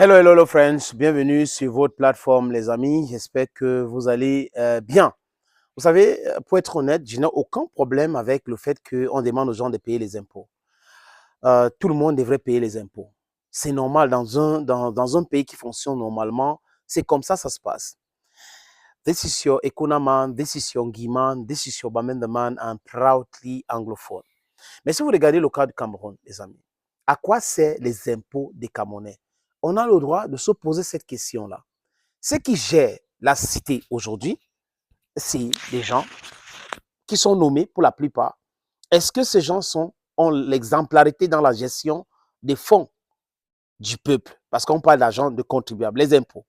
Hello, hello, hello, friends. Bienvenue sur votre plateforme, les amis. J'espère que vous allez bien. Vous savez, pour être honnête, je n'ai aucun problème avec le fait qu'on demande aux gens de payer les impôts. Tout le monde devrait payer les impôts. C'est normal dans un pays qui fonctionne normalement. C'est comme ça se passe. This is your Economan, this is your Guiman, this is your Bamendaman, I'm proudly anglophone. Mais si vous regardez le cas du Cameroun, les amis, à quoi servent les impôts des Camerounais? On a le droit de se poser cette question-là. Ceux qui gèrent la cité aujourd'hui, c'est des gens qui sont nommés pour la plupart. Est-ce que ces gens ont l'exemplarité dans la gestion des fonds du peuple? Parce qu'on parle d'argent de contribuables, les impôts.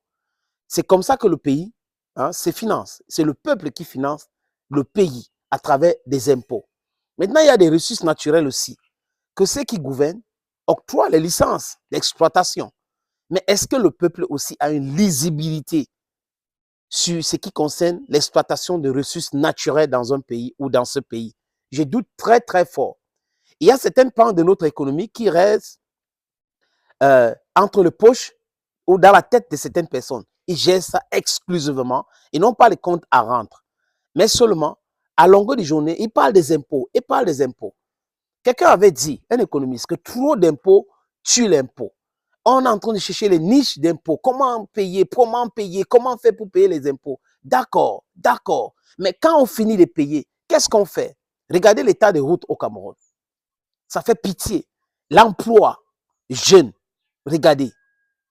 C'est comme ça que le pays se finance. C'est le peuple qui finance le pays à travers des impôts. Maintenant, il y a des ressources naturelles aussi, que ceux qui gouvernent octroient les licences d'exploitation. Mais est-ce que le peuple aussi a une lisibilité sur ce qui concerne l'exploitation de ressources naturelles dans un pays ou dans ce pays? Je doute très, très fort. Il y a certaines pans de notre économie qui restent entre les poches ou dans la tête de certaines personnes. Ils gèrent ça exclusivement et non pas les comptes à rendre. Mais seulement, à longueur de journée, ils parlent des impôts. Ils parlent des impôts. Quelqu'un avait dit, un économiste, que trop d'impôts tue l'impôt. On est en train de chercher les niches d'impôts. Comment payer, comment faire pour payer les impôts. D'accord, d'accord. Mais quand on finit de payer, qu'est-ce qu'on fait? Regardez l'état des routes au Cameroun. Ça fait pitié. L'emploi jeune, regardez.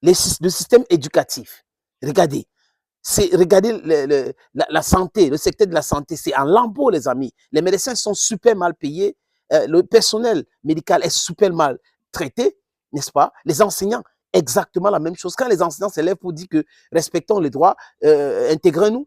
Le système éducatif, regardez. Regardez la santé, le secteur de la santé, c'est en lambeaux, les amis. Les médecins sont super mal payés. Le personnel médical est super mal traité, n'est-ce pas? Les enseignants, exactement la même chose. Quand les enseignants s'élèvent pour dire que respectons les droits, intégrons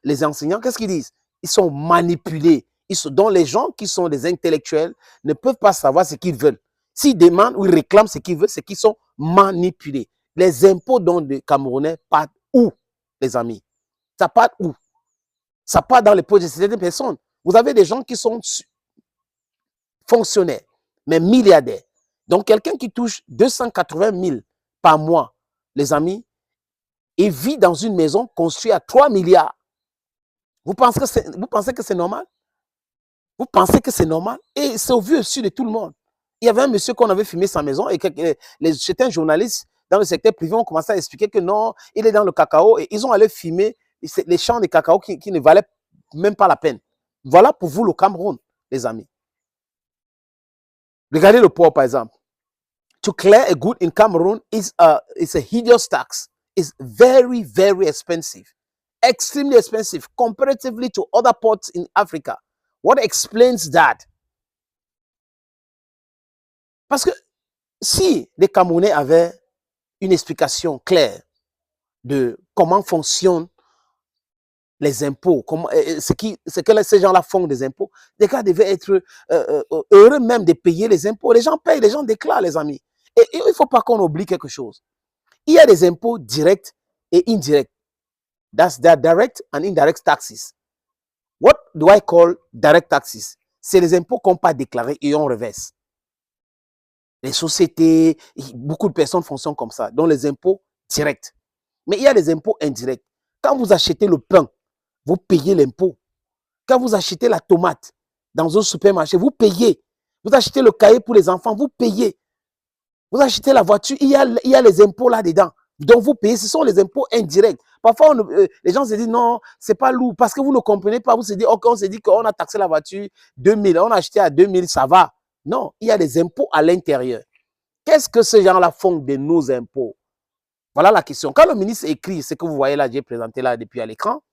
les enseignants, qu'est-ce qu'ils disent? Ils sont manipulés. Dont les gens qui sont des intellectuels ne peuvent pas savoir ce qu'ils veulent. S'ils demandent ou ils réclament ce qu'ils veulent, c'est qu'ils sont manipulés. Les impôts dont les Camerounais partent où, les amis? Ça part où? Ça part dans les poches de certaines personnes. Vous avez des gens qui sont fonctionnaires, mais milliardaires. Donc, quelqu'un qui touche 280 000 par mois, les amis, et vit dans une maison construite à 3 milliards. Vous pensez que c'est normal? Vous pensez que c'est normal? Et c'est au vu au su de tout le monde. Il y avait un monsieur qu'on avait filmé sa maison et certains journalistes dans le secteur privé ont commencé à expliquer que non, il est dans le cacao et ils ont allé filmer les champs de cacao qui ne valaient même pas la peine. Voilà pour vous le Cameroun, les amis. Regardez le poids, par exemple. To clear a good in Cameroon is a hideous tax. It's very, very expensive. Extremely expensive comparatively to other ports in Africa. What explains that? Parce que si les Camerounais avaient une explication claire de comment fonctionnent les impôts, ce que ces gens-là font des impôts, les gars devaient être heureux même de payer les impôts. Les gens payent, les gens déclarent, les amis. Et il ne faut pas qu'on oublie quelque chose. Il y a des impôts directs et indirects. That's the direct and indirect taxes. What do I call direct taxes? C'est les impôts qu'on n'a pas déclarés et on reverse. Les sociétés, beaucoup de personnes fonctionnent comme ça, dont les impôts directs. Mais il y a des impôts indirects. Quand vous achetez le pain, vous payez l'impôt. Quand vous achetez la tomate dans un supermarché, vous payez. Vous achetez le cahier pour les enfants, vous payez. Vous achetez la voiture, il y a les impôts là-dedans. Donc vous payez, ce sont les impôts indirects. Parfois, les gens se disent non, c'est pas lourd parce que vous ne comprenez pas. Vous se dites, ok, on se dit qu'on a taxé la voiture 2000, on a acheté à 2000, ça va. Non, il y a des impôts à l'intérieur. Qu'est-ce que ces gens-là font de nos impôts? Voilà la question. Quand le ministre écrit ce que vous voyez là, j'ai présenté là depuis à l'écran,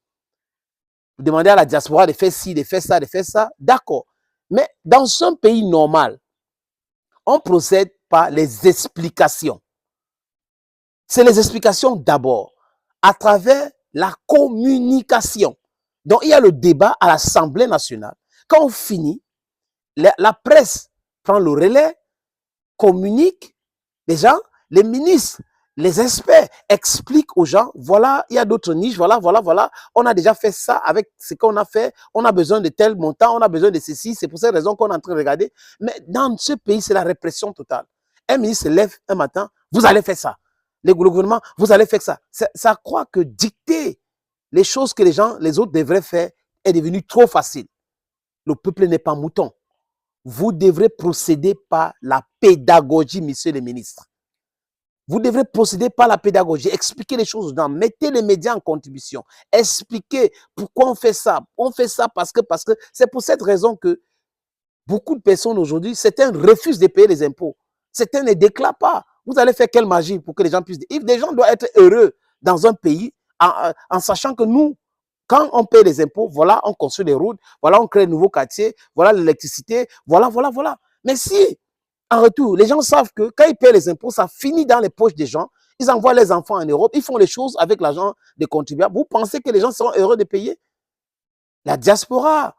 vous demandez à la diaspora de faire ci, de faire ça, de faire ça, d'accord. Mais dans un pays normal, on procède par les explications. C'est les explications d'abord, à travers la communication. Donc, il y a le débat à l'Assemblée nationale. Quand on finit, la presse prend le relais, communique, les gens, les ministres, les experts expliquent aux gens, voilà, il y a d'autres niches, voilà, on a déjà fait ça avec ce qu'on a fait, on a besoin de tel montant, on a besoin de ceci, c'est pour cette raison qu'on est en train de regarder. Mais dans ce pays, c'est la répression totale. Un ministre se lève un matin, vous allez faire ça. Le gouvernement, vous allez faire ça. Ça croit que dicter les choses que les autres devraient faire est devenu trop facile. Le peuple n'est pas mouton. Vous devrez procéder par la pédagogie, monsieur le ministre. Vous devrez procéder par la pédagogie, expliquer les choses aux gens, mettez les médias en contribution, expliquez pourquoi on fait ça. On fait ça parce que c'est pour cette raison que beaucoup de personnes aujourd'hui, certains refusent de payer les impôts. Certains ne déclarent pas. Vous allez faire quelle magie pour que les gens puissent dire? Les gens doivent être heureux dans un pays en sachant que nous, quand on paye les impôts, voilà, on construit des routes, voilà, on crée de nouveaux quartiers, voilà l'électricité, voilà. Mais si, en retour, les gens savent que quand ils payent les impôts, ça finit dans les poches des gens, ils envoient les enfants en Europe, ils font les choses avec l'argent des contribuables. Vous pensez que les gens seront heureux de payer? La diaspora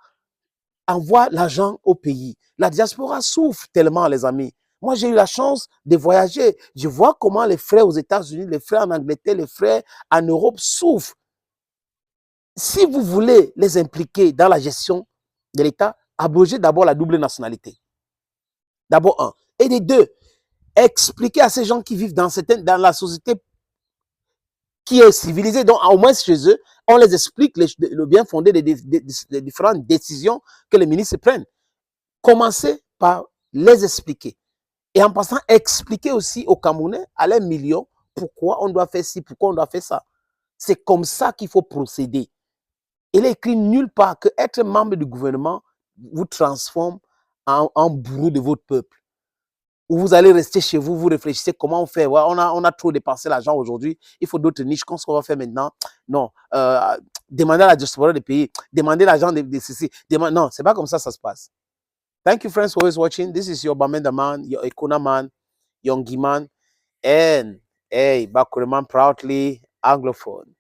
envoie l'argent au pays. La diaspora souffre tellement, les amis. Moi, j'ai eu la chance de voyager. Je vois comment les frères aux États-Unis, les frères en Angleterre, les frères en Europe souffrent. Si vous voulez les impliquer dans la gestion de l'État, abrogez d'abord la double nationalité. D'abord, un. Et de deux, expliquez à ces gens qui vivent dans la société qui est civilisée, donc au moins chez eux, on les explique le bien fondé des différentes décisions que les ministres prennent. Commencez par les expliquer. Et en passant, expliquer aussi aux Camerounais, à leurs millions, pourquoi on doit faire ci, pourquoi on doit faire ça. C'est comme ça qu'il faut procéder. Il est écrit nulle part que être membre du gouvernement vous transforme en bourreau de votre peuple. Ou vous allez rester chez vous, vous réfléchissez comment on fait. Ouais, on a trop dépensé l'argent aujourd'hui, il faut d'autres niches. Qu'est-ce qu'on va faire maintenant? Non. Demandez à la diaspora de payer. Demandez l'argent de ceci. Non, c'est pas comme ça se passe. Thank you, friends, for always watching. This is your Bamenda man, your Ekuna man, Yongi man, and hey, Bakureman proudly Anglophone.